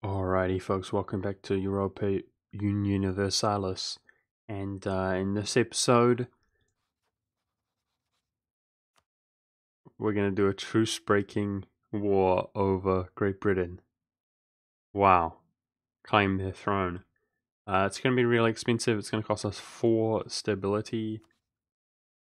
Alrighty, folks, welcome back to Europa Universalis. And in this episode, we're going to do a truce breaking war over Great Britain. Wow, claim their throne. It's going to be really expensive. It's going to cost us 4 stability.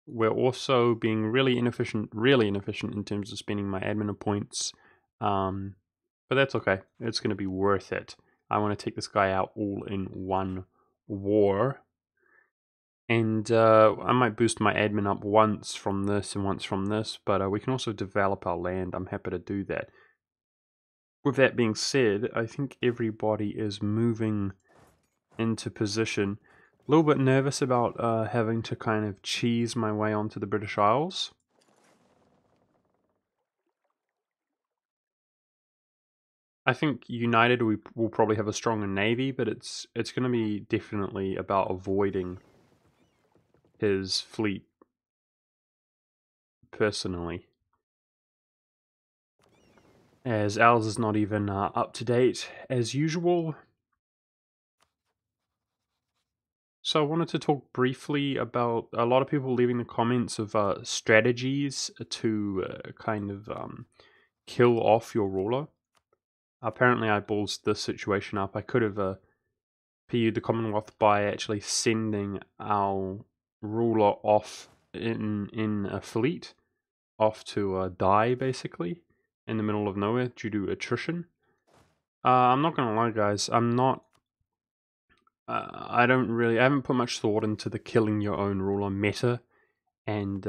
We're also being really inefficient in terms of spending my admin points. But that's okay. It's going to be worth it. I want to take this guy out all in one war. And I might boost my admin up once from this and once from this, but we can also develop our land. I'm happy to do that. With that being said, I think everybody is moving into position. A little bit nervous about having to kind of cheese my way onto the British Isles. I think United we will probably have a stronger navy, but it's going to be definitely about avoiding his fleet personally, as ours is not even up to date as usual. So I wanted to talk briefly about a lot of people leaving the comments of strategies to kind of kill off your ruler. Apparently I ballsed this situation up. I could have PU'd the Commonwealth by actually sending our ruler off in a fleet, off to die basically, in the middle of nowhere due to attrition. I'm not gonna lie guys, I haven't put much thought into the killing your own ruler meta, and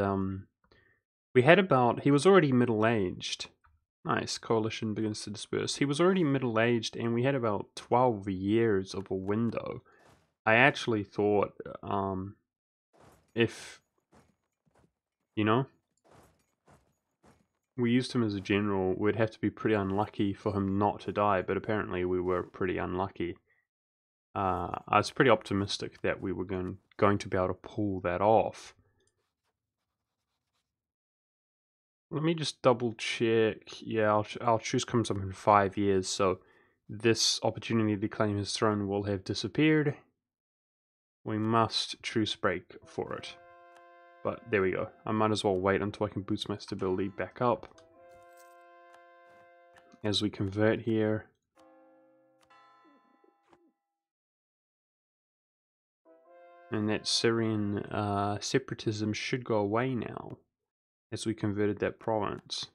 he was already middle-aged. Nice, coalition begins to disperse. He was already middle-aged, and we had about 12 years of a window. I actually thought, if, you know, we used him as a general, we'd have to be pretty unlucky for him not to die, but apparently we were pretty unlucky. I was pretty optimistic that we were going to be able to pull that off. Let me just double check. Yeah, our truce comes up in 5 years, so this opportunity to claim his throne will have disappeared. We must truce break for it. But there we go. I might as well wait until I can boost my stability back up. As we convert here. And that Syrian separatism should go away now, as we converted that province.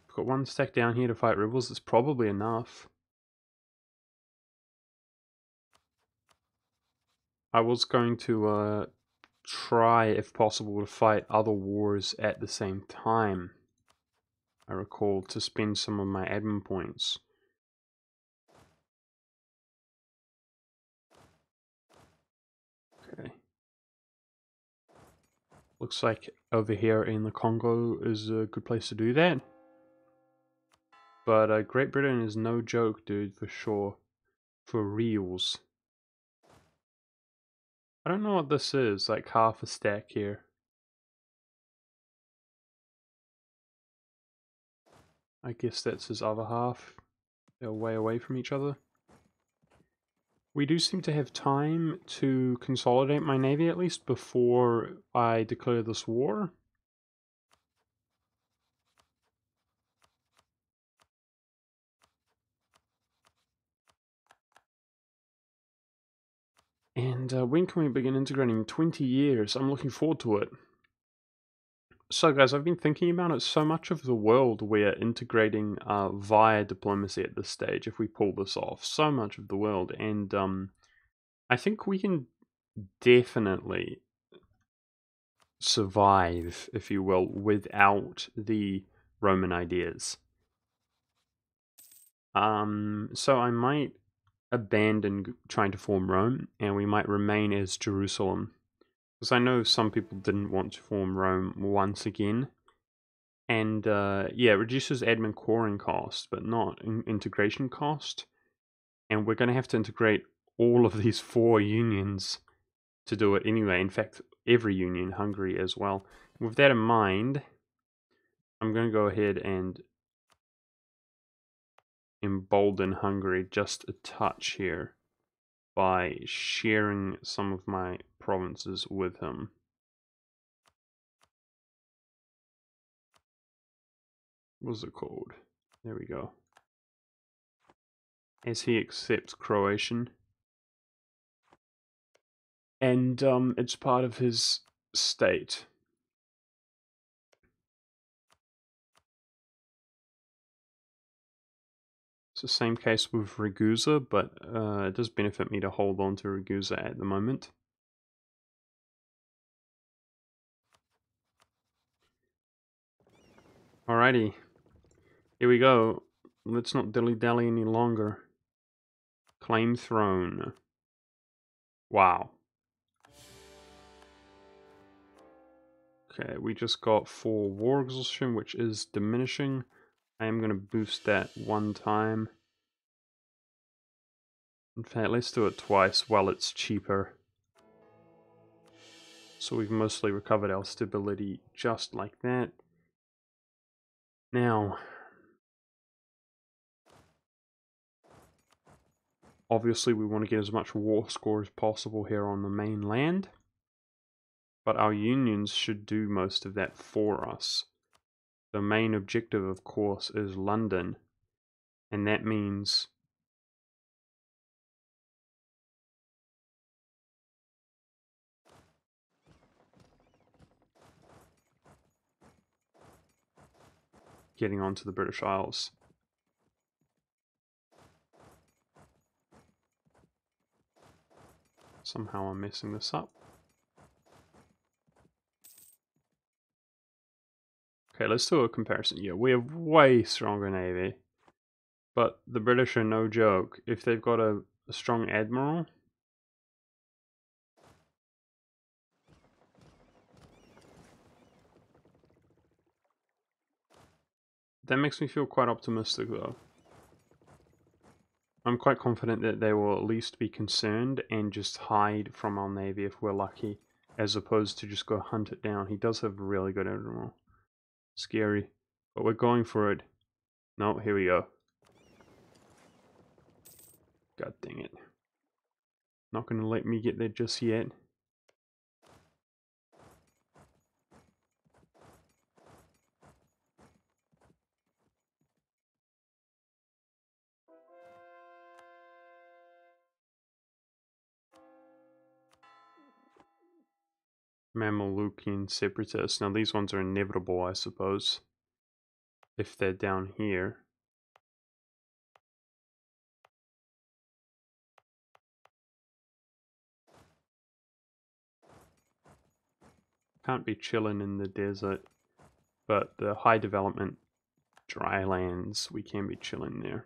I've got 1 stack down here to fight rebels. It's probably enough. I was going to try, if possible, to fight other wars at the same time. I recall, to spend some of my admin points. Okay. Looks like over here in the Congo is a good place to do that. But Great Britain is no joke, dude, for sure. For reals. I don't know what this is, like half a stack here. I guess that's his other half. They're way away from each other. We do seem to have time to consolidate my navy at least before I declare this war. And when can we begin integrating? 20 years. I'm looking forward to it. So guys, I've been thinking about it. So much of the world we're integrating via diplomacy at this stage, if we pull this off. So much of the world. And I think we can definitely survive, if you will, without the Roman ideas. So I might abandon trying to form Rome, and we might remain as Jerusalem. Because I know some people didn't want to form Rome once again. And yeah, it reduces admin coring cost, but not integration cost. And we're going to have to integrate all of these 4 unions to do it anyway. In fact, every union, Hungary as well. With that in mind, I'm going to go ahead and embolden Hungary just a touch here by sharing some of my provinces with him. What's it called? There we go. As he accepts Croatian. And it's part of his state. It's the same case with Ragusa, but it does benefit me to hold on to Ragusa at the moment. Alrighty, here we go. Let's not dilly-dally any longer. Claim throne. Wow. Okay, we just got 4 war exhaustion, which is diminishing. I am going to boost that one time. In fact, let's do it twice while it's cheaper. So we've mostly recovered our stability just like that. Now, obviously we want to get as much war score as possible here on the mainland. But our unions should do most of that for us. The main objective, of course, is London. And that means getting onto the British Isles. Somehow I'm messing this up. Okay, let's do a comparison. Yeah, we have way stronger navy. But the British are no joke. If they've got a strong admiral, that makes me feel quite optimistic though. I'm quite confident that they will at least be concerned and just hide from our navy if we're lucky, as opposed to just go hunt it down. He does have a really good admiral. Scary. But we're going for it. No, here we go. God dang it. Not gonna let me get there just yet. Mamelukian separatists. Now these ones are inevitable, I suppose. If they're down here. Can't be chilling in the desert. But the high development dry lands, we can be chilling there.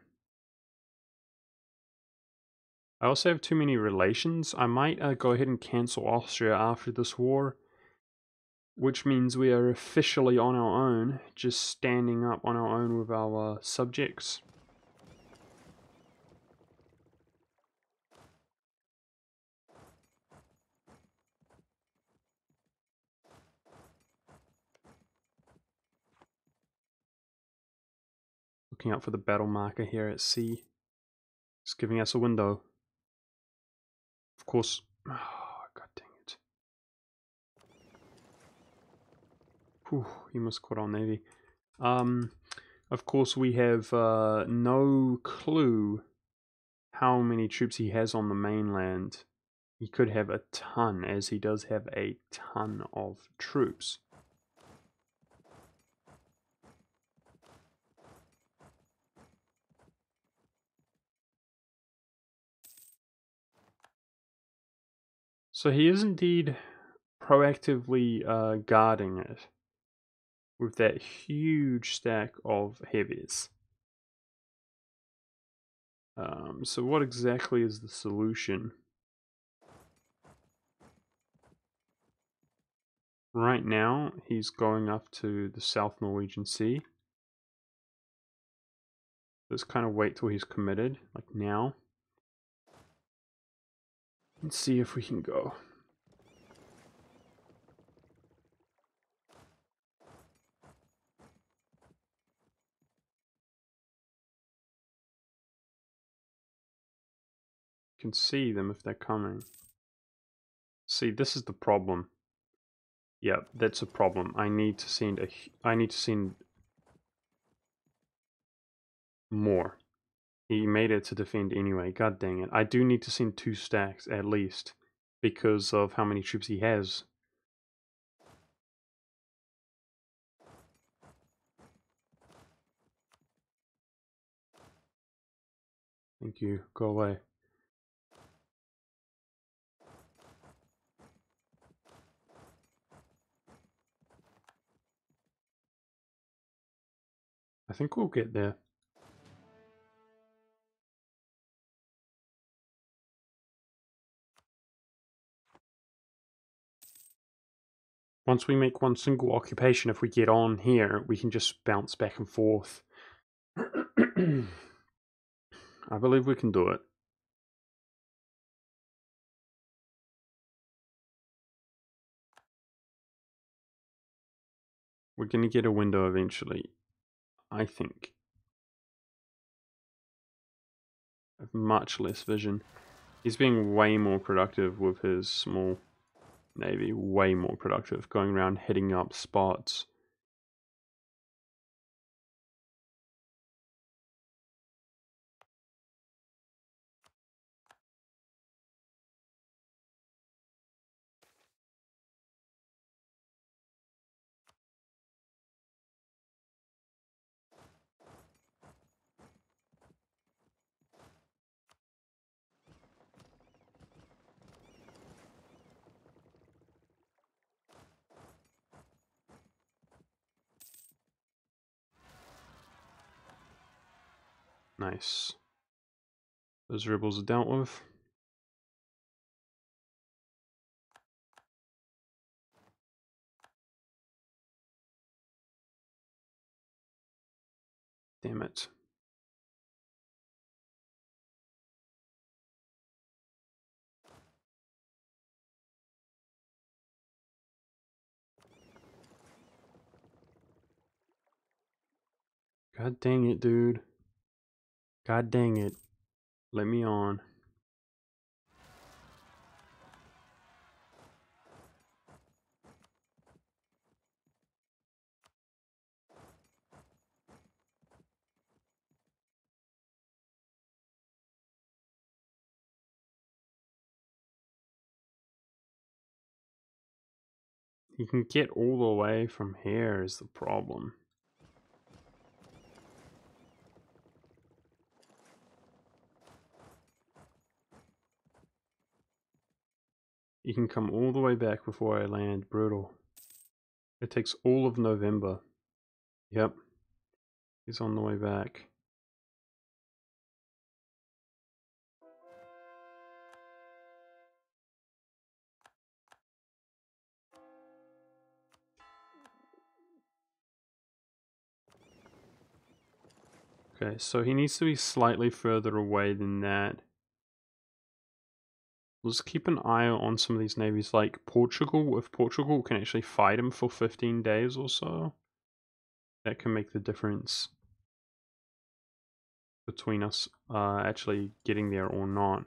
I also have too many relations. I might go ahead and cancel Austria after this war. Which means we are officially on our own, just standing up on our own with our subjects. Looking out for the battle marker here at sea. It's giving us a window. Of course. Oh, god dang it. Whew, he must quit our navy. Of course we have no clue how many troops he has on the mainland. He could have a ton, as he does have a ton of troops. So he is indeed proactively guarding it with that huge stack of heavies. So what exactly is the solution? Right now, he's going up to the South Norwegian Sea. Let's kind of wait till he's committed, like now. And see if we can go. can see them if they're coming. See, this is the problem. Yeah, that's a problem. I need to send more. He made it to defend anyway. God dang it. I do need to send 2 stacks at least because of how many troops he has. Thank you. Go away. I think we'll get there. Once we make one single occupation, if we get on here, we can just bounce back and forth. I believe we can do it. We're going to get a window eventually, I think. I have much less vision. He's being way more productive with his small navy. Way more productive. Going around hitting up spots. Nice. Those rebels are dealt with. Damn it. God dang it, dude. God dang it. Let me on. You can get all the way from here is the problem. You can come all the way back before I land. Brutal. It takes all of November. Yep. He's on the way back. Okay, so he needs to be slightly further away than that. Let's keep an eye on some of these navies, like Portugal. If Portugal can actually fight him for 15 days or so, that can make the difference between us actually getting there or not.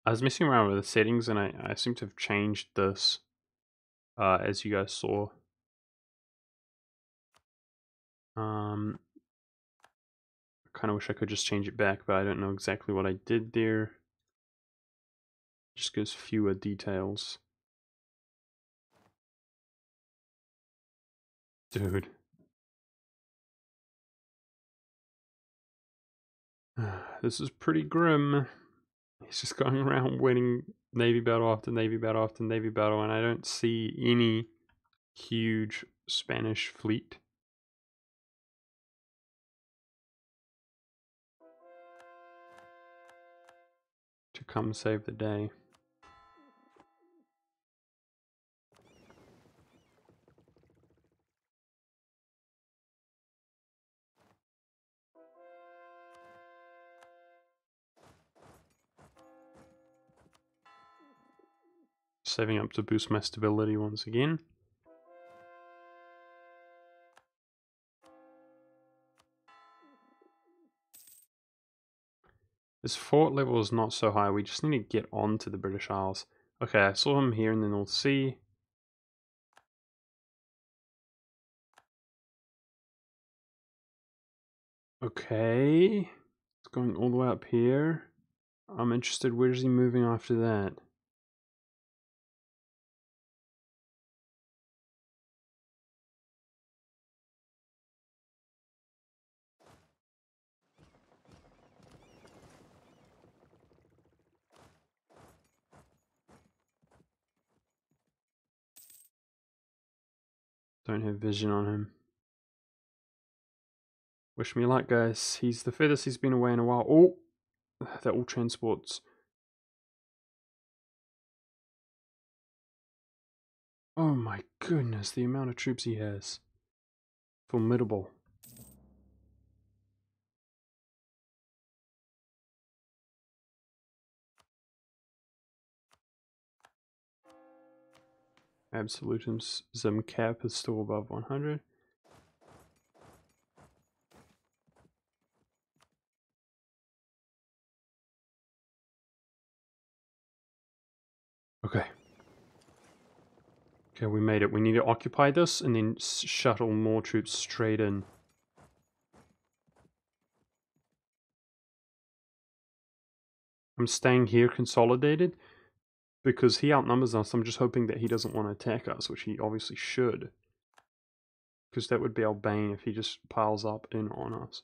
I was messing around with the settings and I seem to have changed this, as you guys saw. I kind of wish I could just change it back, but I don't know exactly what I did there. Just gives fewer details. Dude. This is pretty grim. He's just going around winning Navy battle after Navy battle after Navy battle, and I don't see any huge Spanish fleet. To come save the day. saving up to boost my stability once again. This fort level is not so high, we just need to get on to the British Isles. Okay, I saw him here in the North Sea. Okay, it's going all the way up here. I'm interested, where's he moving after that? Don't have vision on him. Wish me luck, guys. He's the furthest he's been away in a while. Oh, that all transports. Oh my goodness, the amount of troops he has. Formidable. Absolutism cap is still above 100. Okay. Okay, we made it. We need to occupy this and then shuttle more troops straight in. I'm staying here consolidated because he outnumbers us. I'm just hoping that he doesn't want to attack us, which he obviously should. Because that would be our bane if he just piles up in on us.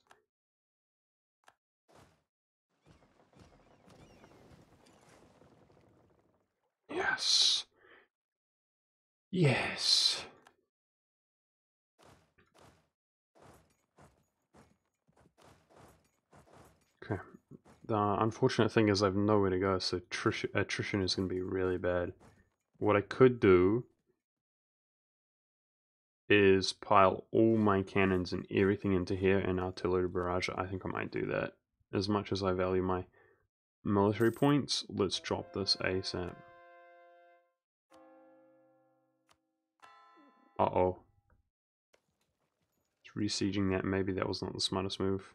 Yes. Yes. Okay. The unfortunate thing is I have nowhere to go, so attrition is going to be really bad. What I could do is pile all my cannons and everything into here and artillery barrage. I think I might do that. As much as I value my military points, let's drop this ASAP. Uh-oh. It's resieging that. Maybe that was not the smartest move.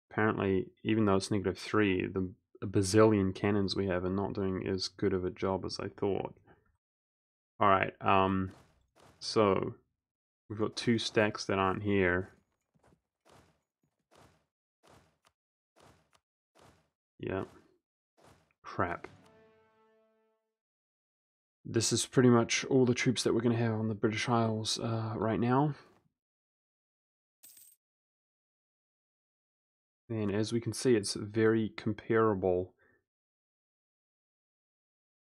Apparently, even though it's -3, the bazillion cannons we have are not doing as good of a job as I thought. Alright, so we've got 2 stacks that aren't here. Yeah. Crap. This is pretty much all the troops that we're going to have on the British Isles right now. And as we can see, it's very comparable.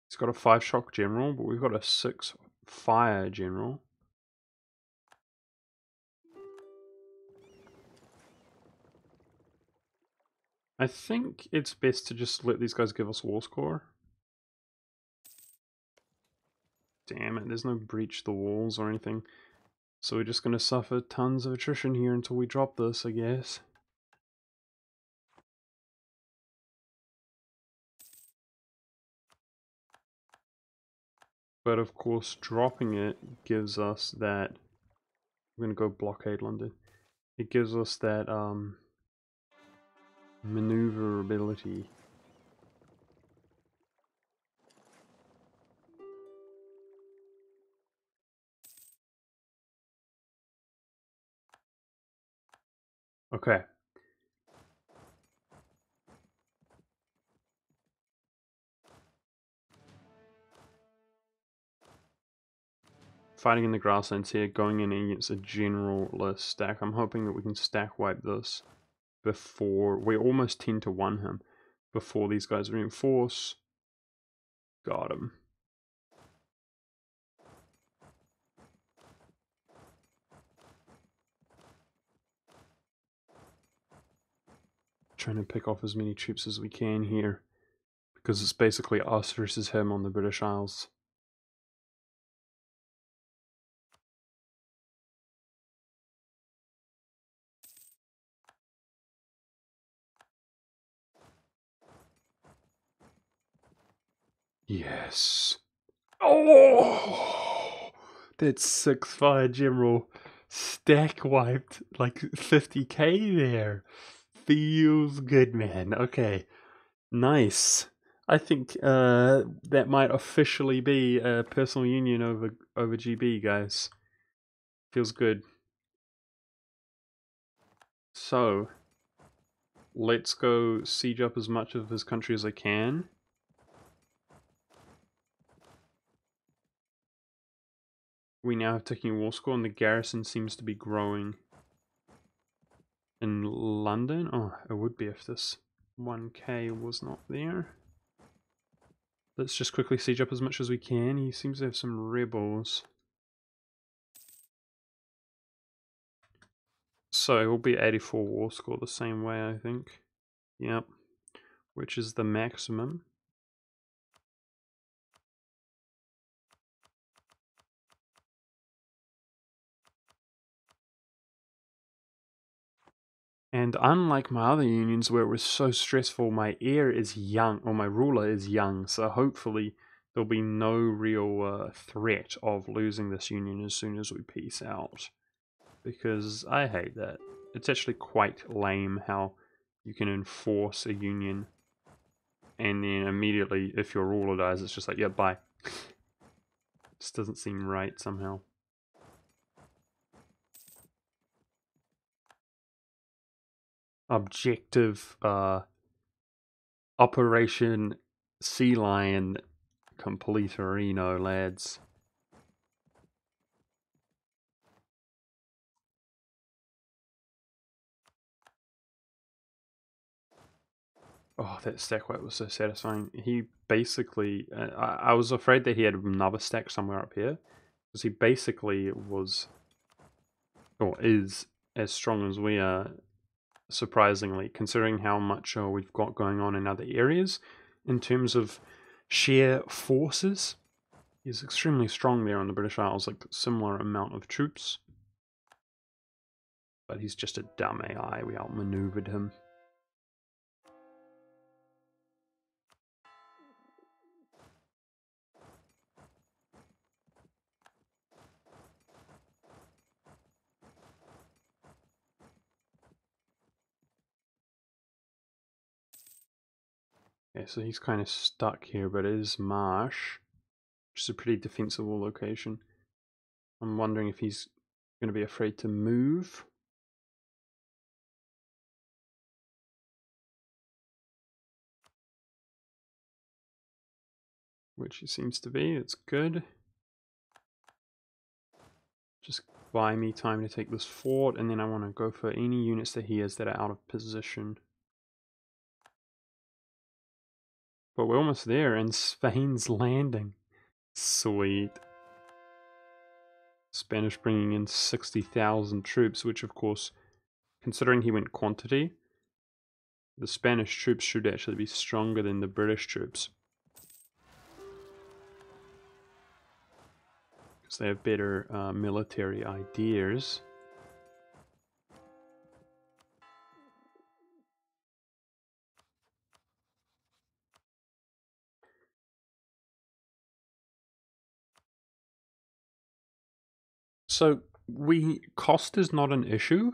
It's got a 5 shock general, but we've got a 6 fire general. I think it's best to just let these guys give us war score. Damn it, there's no breach the walls or anything. So we're just going to suffer tons of attrition here until we drop this, I guess. But of course, dropping it gives us that... We're going to go blockade London. It gives us that maneuverability. Okay. Fighting in the grasslands here, going in against a general-less stack. I'm hoping that we can stack wipe this before... We're almost 10 to 1 him. Before these guys reinforce. Got him. Trying to pick off as many troops as we can here. Because it's basically us versus him on the British Isles. Yes. Oh! That 6 fire general stack wiped like 50k there. Feels good, man. Okay. Nice. I think that might officially be a personal union over GB, guys. Feels good. So, let's go siege up as much of his country as I can. We now have ticking war score, and the garrison seems to be growing. In London? Oh, it would be if this 1k was not there. Let's just quickly siege up as much as we can. He seems to have some rebels. So it will be 84 war score the same way, I think. Yep. Which is the maximum. And unlike my other unions where it was so stressful, my heir is young, or my ruler is young, so hopefully there'll be no real threat of losing this union as soon as we peace out. Because I hate that. It's actually quite lame how you can enforce a union and then immediately, if your ruler dies, it's just like, yeah, bye. Just doesn't seem right somehow. Objective Operation Sea Lion Completerino, lads. Oh, that stack wipe was so satisfying. He basically, I was afraid that he had another stack somewhere up here, because he basically was, or is, as strong as we are, surprisingly, considering how much we've got going on in other areas. In terms of sheer forces, he's extremely strong there on the British Isles, like similar amount of troops. But he's just a dumb AI, we outmaneuvered him. Yeah, so he's kind of stuck here, but it is marsh, which is a pretty defensible location. I'm wondering if he's going to be afraid to move. Which he seems to be, it's good. Just buy me time to take this fort, and then I want to go for any units that he has that are out of position. But we're almost there, and Spain's landing. Sweet. Spanish bringing in 60,000 troops, which of course, considering he went quantity, the Spanish troops should actually be stronger than the British troops. Because they have better military ideas. So, cost is not an issue.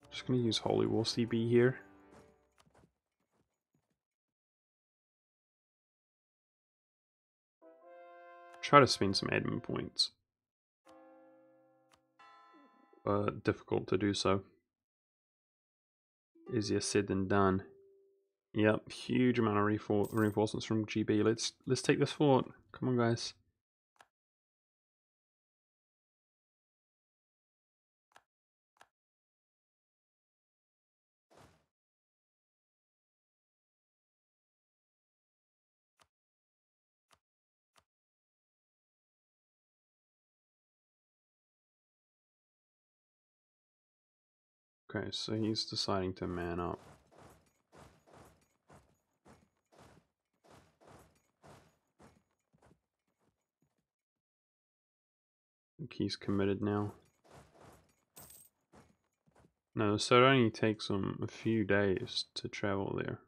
Just going to use Holy War CB here. Try to spend some admin points. But difficult to do so. Easier said than done. Yep, huge amount of reinforcements from GB. Let's take this fort. Come on, guys. Okay, so he's deciding to man up. I think he's committed now. No, so it only takes him a few days to travel there.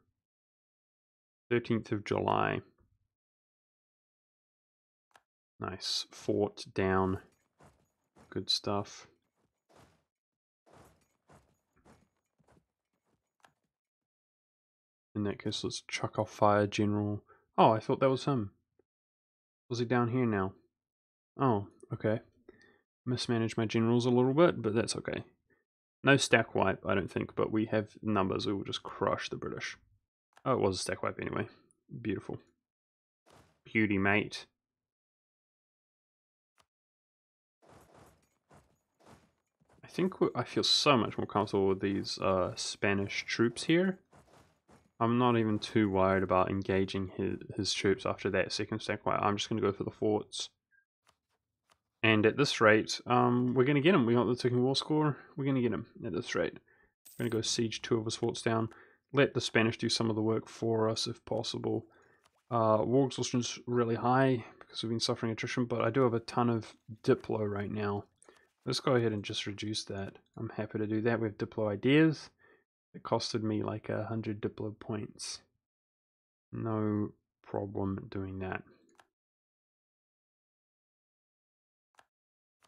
13th of July. Nice. Fort down. Good stuff. In that case, let's chuck off Fire General. Oh, I thought that was him. Was he down here now? Oh, okay. Mismanaged my generals a little bit, but that's okay. No stack wipe, I don't think, but we have numbers. We will just crush the British. Oh, it was a stack wipe anyway. Beautiful. Beauty, mate. I think I feel so much more comfortable with these Spanish troops here. I'm not even too worried about engaging his troops after that second stack wipe. I'm just going to go for the forts. And at this rate, we're going to get him. We got the second war score. We're going to get him at this rate. We're going to go siege 2 of his forts down. Let the Spanish do some of the work for us if possible. War exhaustion is really high because we've been suffering attrition, but I do have a ton of Diplo right now. Let's go ahead and just reduce that. I'm happy to do that. We have Diplo ideas. It costed me like 100 Diplo points. No problem doing that.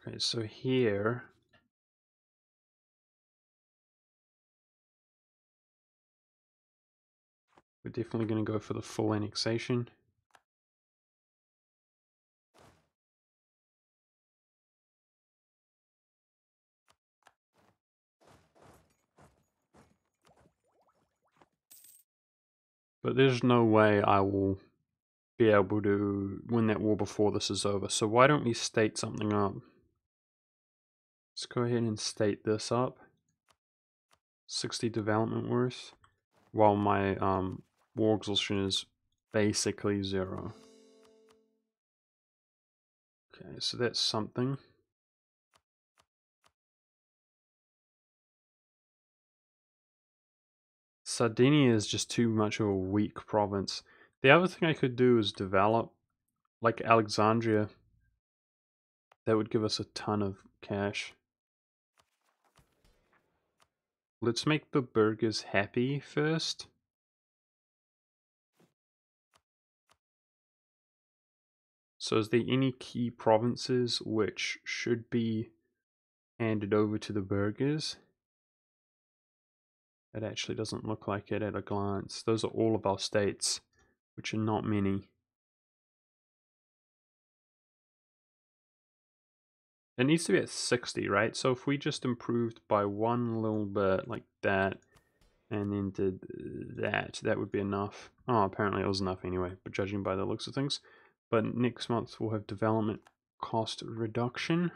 Okay, so here we're definitely going to go for the full annexation. But there's no way I will be able to win that war before this is over. So why don't we state something up? Let's go ahead and state this up. 60 development worth, while my war exhaustion is basically 0. Okay, so that's something. Sardinia is just too much of a weak province. The other thing I could do is develop, like Alexandria. That would give us a ton of cash. Let's make the burghers happy first. So is there any key provinces which should be handed over to the burghers? It actually doesn't look like it at a glance. Those are all of our states, which are not many. It needs to be at 60, right? So if we just improved by one little bit like that, and then did that, that would be enough. Oh, apparently it was enough anyway, but judging by the looks of things. But next month we'll have development cost reduction.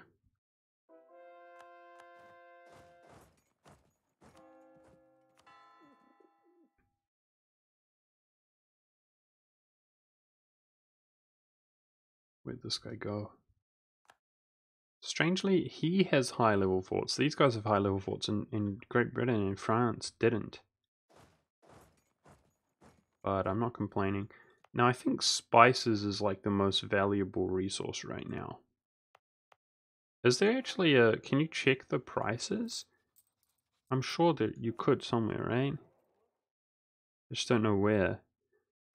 Where'd this guy go? Strangely, he has high level forts. These guys have high level forts, in Great Britain and France didn't. But I'm not complaining. Now I think spices is like the most valuable resource right now. Is there actually a... Can you check the prices? I'm sure that you could somewhere, right? I just don't know where.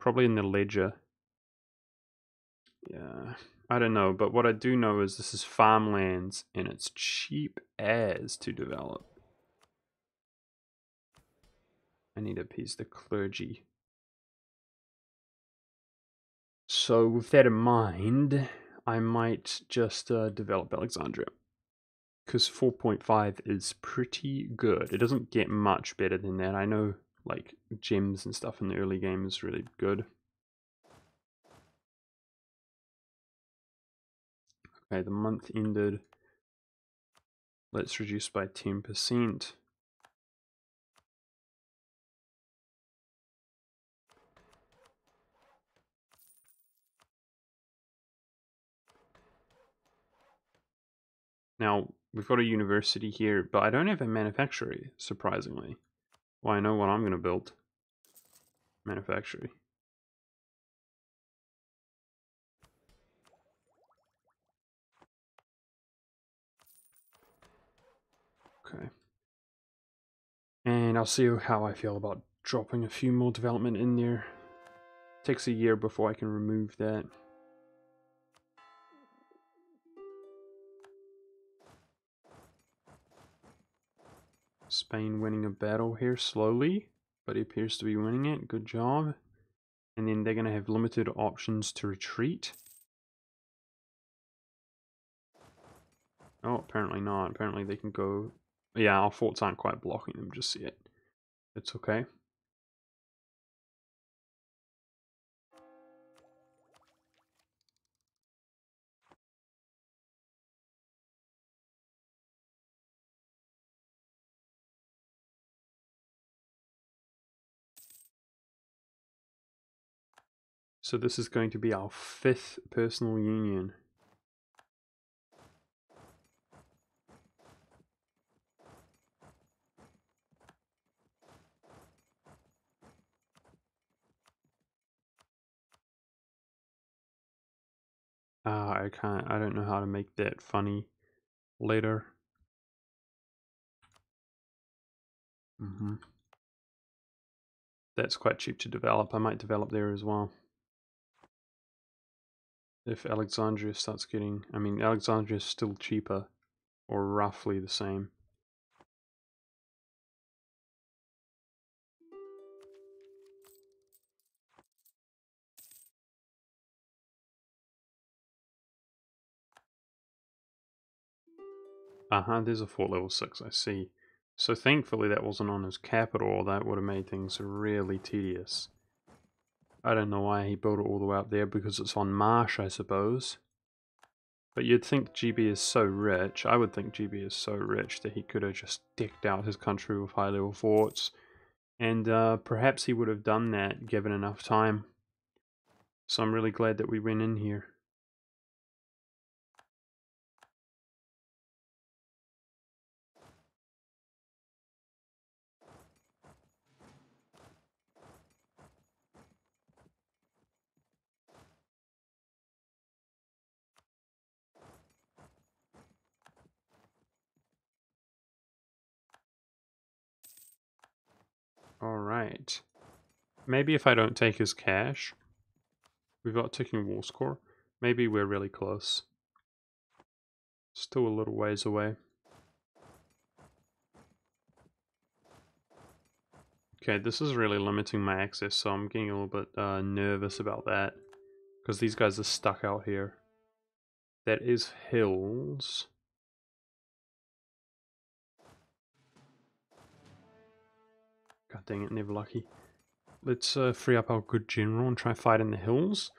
Probably in the ledger. Yeah, I don't know, but what I do know is this is farmlands and it's cheap as to develop. I need to appease the clergy. So with that in mind, I might just develop Alexandria. Because 4.5 is pretty good. It doesn't get much better than that. I know like gems and stuff in the early game is really good. Okay, the month ended. Let's reduce by 10%. Now, we've got a university here, but I don't have a manufactory, surprisingly. Well, I know what I'm going to build. Manufactory. Okay. And I'll see how I feel about dropping a few more development in there. Takes a year before I can remove that. Spain winning a battle here slowly, but he appears to be winning it. Good job. And then they're going to have limited options to retreat. Oh, apparently not. Apparently they can go... Yeah, our forts aren't quite blocking them just yet. It's okay. So this is going to be our 5th personal union. I don't know how to make that funny later. That's quite cheap to develop. I might develop there as well. If Alexandria starts getting... I mean, Alexandria is still cheaper, or roughly the same. There's a fort level 6, I see. So thankfully that wasn't on his capital, or that would have made things really tedious. I don't know why he built it all the way up there, because it's on marsh, I suppose. But you'd think GB is so rich, I would think GB is so rich that he could have just decked out his country with high level forts. And perhaps he would have done that given enough time. So I'm really glad that we went in here. Alright. Maybe if I don't take his cash. We've got ticking war score. Maybe we're really close. Still a little ways away. Okay, this is really limiting my access, so I'm getting a little bit nervous about that. Because these guys are stuck out here. That is hills. God dang it, never lucky. Let's free up our good general and try fight in the hills.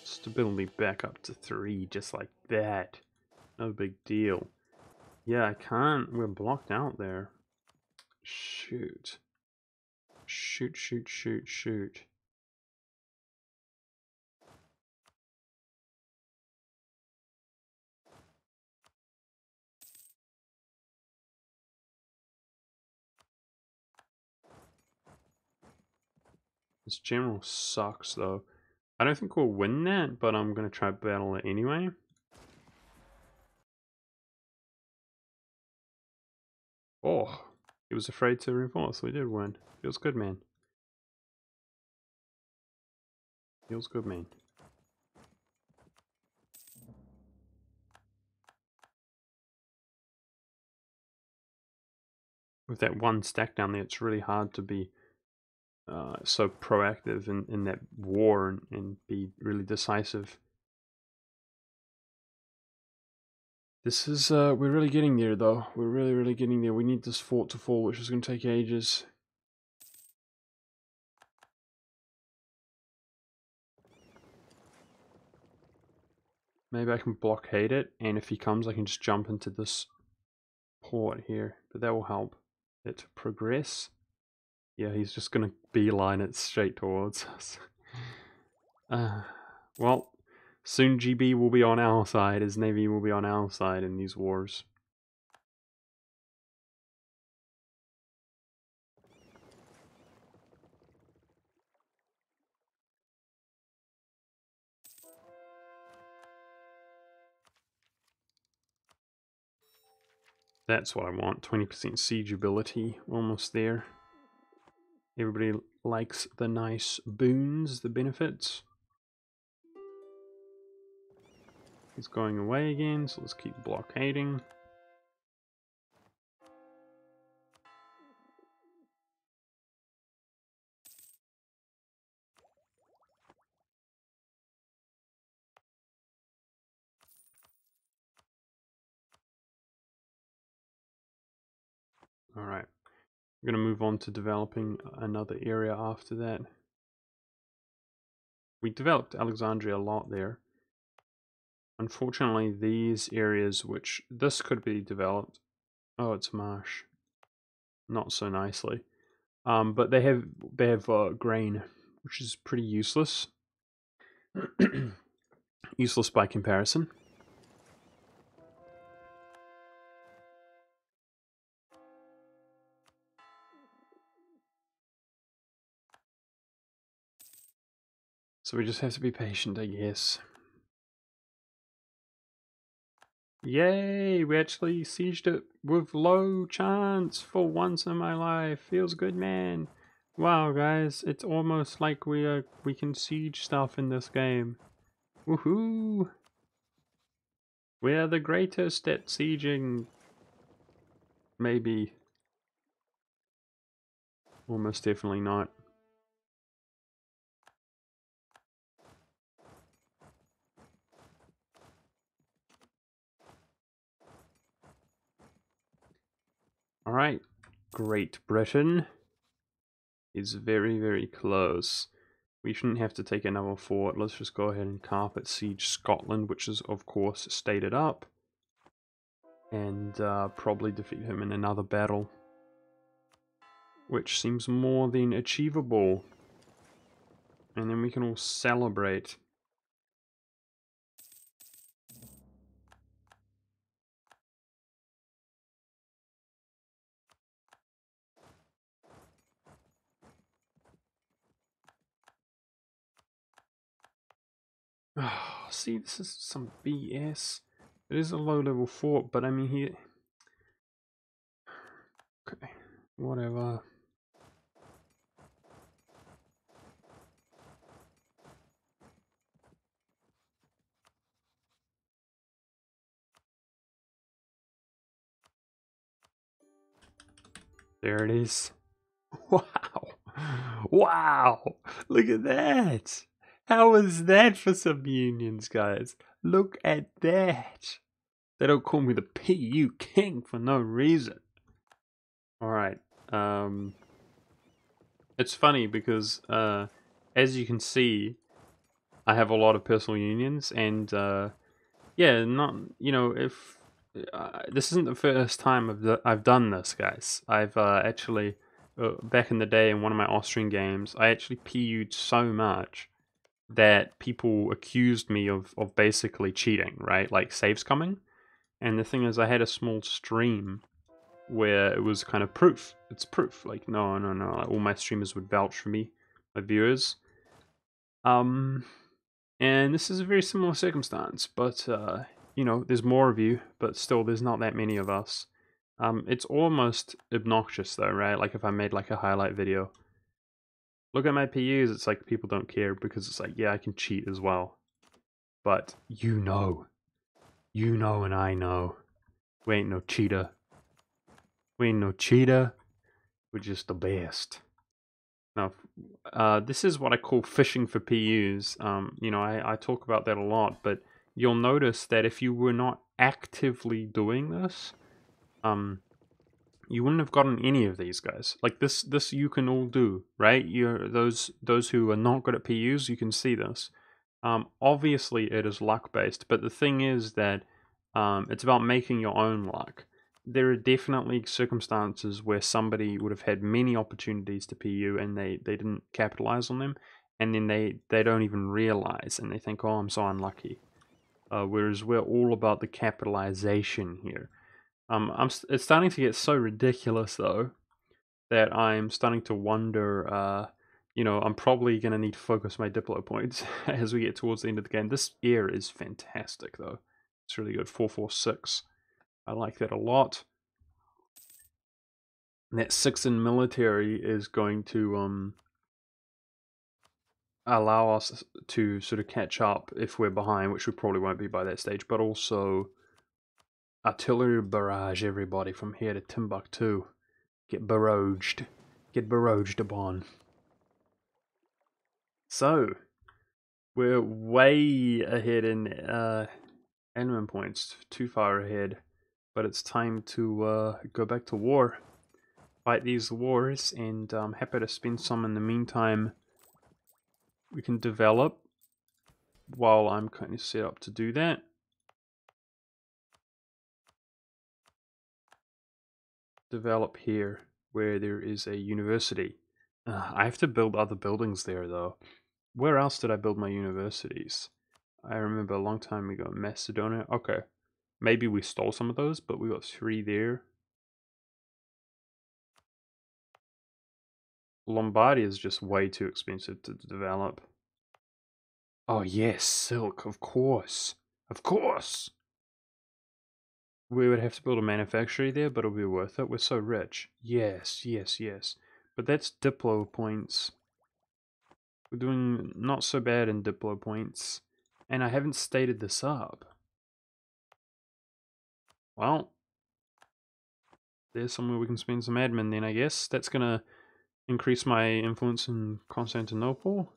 Stability back up to 3, just like that. No big deal. Yeah, I can't. We're blocked out there. Shoot. Shoot, shoot, shoot, shoot. This general sucks, though. I don't think we'll win that, but I'm going to try battle it anyway. Oh, he was afraid to reinforce. We did win. Feels good, man. Feels good, man. With that one stack down there, it's really hard to be so proactive in that war and be really decisive. This is, we're really getting there though. We're really getting there. We need this fort to fall, which is going to take ages. Maybe I can blockade it, and if he comes I can just jump into this port here. But that will help it to progress. Yeah, he's just going to beeline it straight towards us. Well, soon GB will be on our side, his navy will be on our side in these wars. That's what I want, 20% siege ability, almost there. Everybody likes the nice boons, the benefits. He's going away again, so let's keep blockading. Alright, we're going to move on to developing another area after that. We developed Alexandria a lot there. Unfortunately, these areas, which this could be developed, oh, it's marsh, not so nicely. But they have grain, which is pretty useless. Useless by comparison. So we just have to be patient, I guess. Yay! We actually sieged it with low chance for once in my life. Feels good, man. Wow, guys, it's almost like we can siege stuff in this game. Woohoo! We're the greatest at sieging. Maybe. Almost definitely not. Alright, Great Britain is very, very close. We shouldn't have to take another fort. Let's just go ahead and carpet siege Scotland, which is, of course, stated up. And probably defeat him in another battle. Which seems more than achievable. And then we can all celebrate. Oh, see, this is some BS. It is a low-level fort, but I mean, he... Okay, whatever. There it is. Wow. Wow. Look at that. How is that for some unions, guys? Look at that. They don't call me the PU King for no reason. Alright. It's funny because, as you can see, I have a lot of personal unions, and, yeah, not, you know, if, this isn't the first time I've done this, guys. I've, actually, back in the day in one of my Austrian games, I actually PU'd so much that people accused me of basically cheating, right? Like, saves coming. And the thing is, I had a small stream where it was kind of proof. It's proof. Like, no. Like, all my streamers would vouch for me, my viewers. And this is a very similar circumstance, but, you know, there's more of you, but still, there's not that many of us. It's almost obnoxious, though, right? Like, if I made, like, a highlight video. Look at my PUs, it's like people don't care, because it's like, yeah, I can cheat as well. But, you know. You know and I know. We ain't no cheater. We ain't no cheater. We're just the best. Now, this is what I call fishing for PUs. You know, I talk about that a lot, but you'll notice that if you were not actively doing this, you wouldn't have gotten any of these guys. Like this you can all do, right? You're those who are not good at PUs, you can see this. Obviously it is luck based, but the thing is that it's about making your own luck. There are definitely circumstances where somebody would have had many opportunities to PU and they didn't capitalize on them, and then they don't even realize and they think, oh, I'm so unlucky. Whereas we're all about the capitalization here. It's starting to get so ridiculous though that I'm starting to wonder. You know, I'm probably gonna need to focus my Diplo points as we get towards the end of the game. This air is fantastic though. It's really good. 446. I like that a lot. And that 6 in military is going to allow us to sort of catch up if we're behind, which we probably won't be by that stage, but also artillery barrage everybody from here to Timbuktu. Get barraged. Get barraged upon. So, we're way ahead in admin points, too far ahead, but it's time to go back to war. Fight these wars, and I'm happy to spend some in the meantime. We can develop while I'm kind of set up to do that. Develop here where there is a university. I have to build other buildings there though. Where else did I build my universities? I remember a long time ago, Macedonia. Okay, maybe we stole some of those, but we got 3 there. Lombardy is just way too expensive to develop. Oh yes, silk, of course. Of course! We would have to build a manufactory there, but it'll be worth it. We're so rich. Yes, yes, yes. But that's Diplo points. We're doing not so bad in Diplo points. And I haven't stated this up. Well, there's somewhere we can spend some admin then, I guess. That's gonna increase my influence in Constantinople.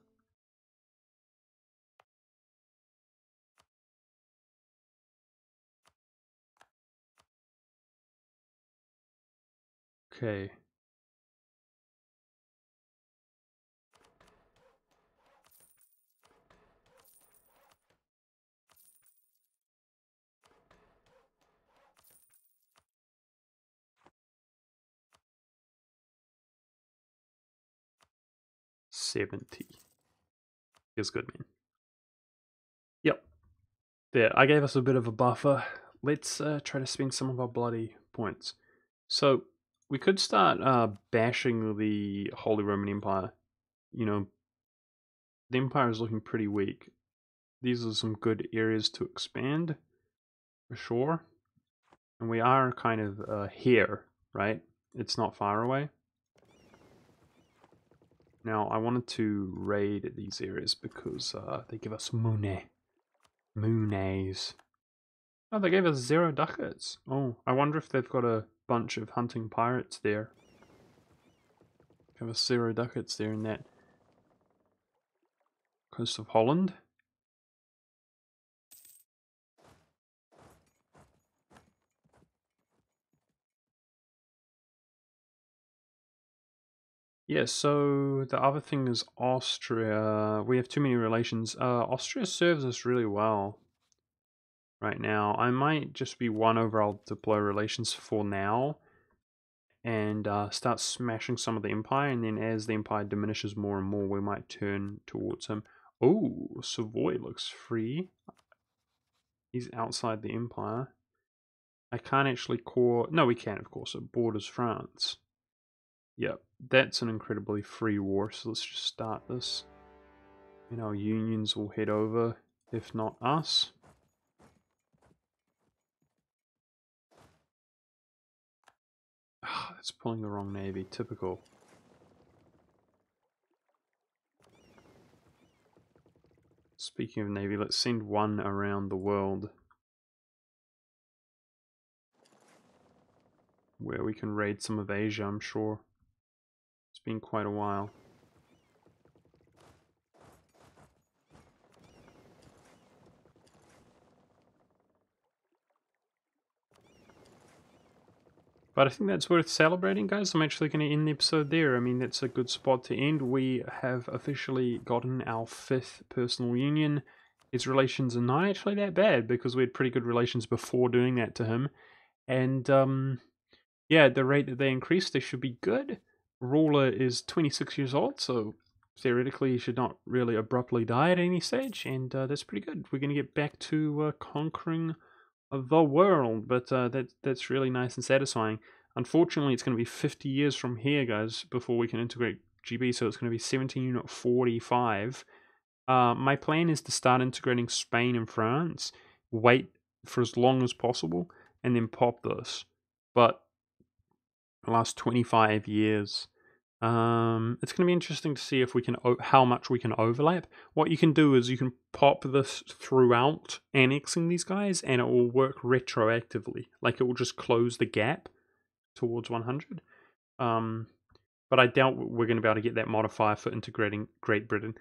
Okay. $70. Feels good, man. Yep. There, I gave us a bit of a buffer. Let's try to spend some of our bloody points. So, we could start bashing the Holy Roman Empire. You know, the Empire is looking pretty weak. These are some good areas to expand, for sure. And we are kind of here, right? It's not far away. Now, I wanted to raid these areas because they give us Moonies. Oh, they gave us 0 ducats. Oh, I wonder if they've got a bunch of hunting pirates there. Give us 0 ducats there in that coast of Holland. Yeah, so the other thing is Austria. We have too many relations. Austria serves us really well right now. I might just be won over our diplo relations for now and start smashing some of the empire, and then as the empire diminishes more and more, we might turn towards him. Oh, Savoy looks free. He's outside the empire. I can't actually core... No, we can, of course. It borders France. Yep, that's an incredibly free war, so let's just start this. And our unions will head over, if not us. Ah, that's pulling the wrong navy, typical. Speaking of navy, let's send one around the world where we can raid some of Asia, I'm sure. It's been quite a while. But I think that's worth celebrating, guys. I'm actually going to end the episode there. I mean, that's a good spot to end. We have officially gotten our 5th personal union. His relations are not actually that bad because we had pretty good relations before doing that to him. And, yeah, at the rate that they increase, they should be good. Ruler is 26 years old, so theoretically he should not really abruptly die at any stage. And that's pretty good. We're going to get back to conquering the world, but that's really nice and satisfying. Unfortunately, it's going to be 50 years from here, guys, before we can integrate GB, so it's going to be 1745. My plan is to start integrating Spain and France, wait for as long as possible, and then pop this. But the last 25 years, It's going to be interesting to see if we can how much we can overlap. What you can do is you can pop this throughout annexing these guys, and it will work retroactively. Like, it will just close the gap towards 100. But I doubt we're going to be able to get that modifier for integrating Great Britain.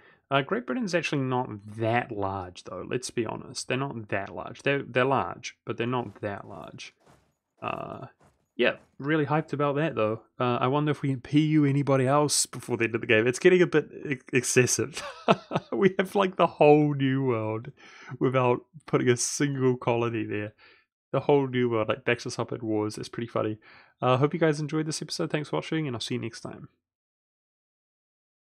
Great Britain's actually not that large, though. Let's be honest. They're not that large. They're large, but they're not that large. Yeah, really hyped about that, though. I wonder if we can PU anybody else before the end of the game. It's getting a bit excessive. We have, like, the whole New World without putting a single colony there. The whole New World, like, backs us up at wars. It's pretty funny. Hope you guys enjoyed this episode. Thanks for watching, and I'll see you next time.